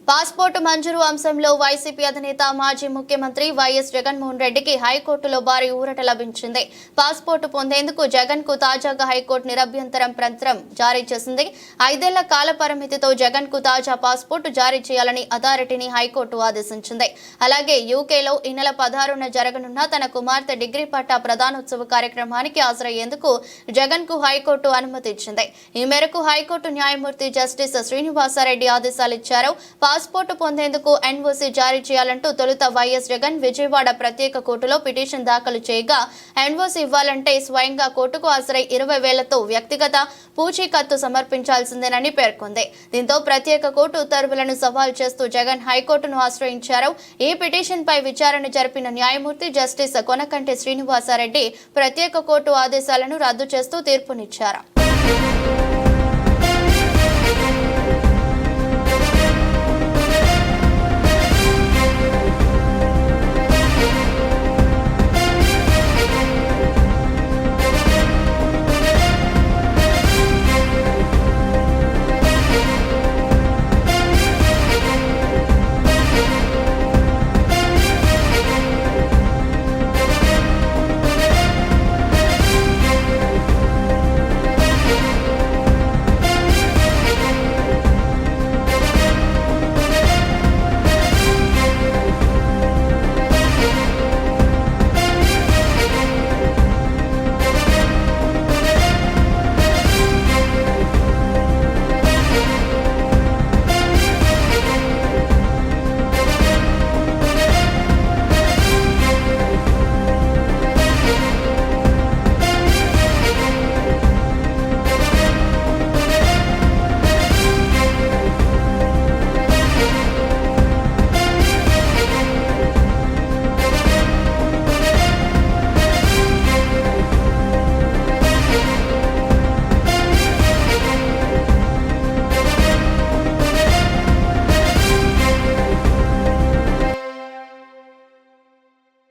Passport మంజూరు అంశంలో YCP అధినేత మాజీ ముఖ్యమంత్రి వైఎస్ జగన్మోహన్ రెడ్డికి హైకోర్టులో భారీ ఊరట లభించింది. పాస్పోర్టు పొందేందుకు జగన్ కు తాజాగా హైకోర్టు నిరభ్యంతరం పత్రం జారీ చేసింది. 5 ఏళ్ల కాల పరిమితితో జగన్ కు తాజా పాస్పోర్టు జారీ చేయాలని అథారిటీని హైకోర్టు ఆదేశించింది. అలాగే యూకేలో ఈ నెల 16న జరగనున్న తన కుమార్తె డిగ్రీ పట్టా ప్రధానోత్సవ కార్యక్రమానికి హాజరయ్యేందుకు జగన్ కు హైకోర్టు అనుమతి ఇచ్చింది. ఈ మేరకు హైకోర్టు న్యాయమూర్తి జస్టిస్ శ్రీనివాసరెడ్డి ఆదేశాలిచ్చారు. పాస్పోర్టు పొందేందుకు ఎన్ఓసీ జారీ చేయాలంటూ తొలుత వైఎస్ జగన్ విజయవాడ ప్రత్యేక కోర్టులో పిటిషన్ దాఖలు చేయగా ఎన్ఓసీ ఇవ్వాలంటే స్వయంగా కోర్టుకు హాజరై 20,000తో వ్యక్తిగత పూచీకత్తు సమర్పించాల్సిందేనని పేర్కొంది. దీంతో ప్రత్యేక కోర్టు ఉత్తర్వులను సవాల్ చేస్తూ జగన్ హైకోర్టును ఆశ్రయించారు. ఈ పిటిషన్ పై విచారణ జరిపిన న్యాయమూర్తి జస్టిస్ కొనకంటి శ్రీనివాసరెడ్డి ప్రత్యేక కోర్టు ఆదేశాలను రద్దు చేస్తూ తీర్పునిచ్చారు.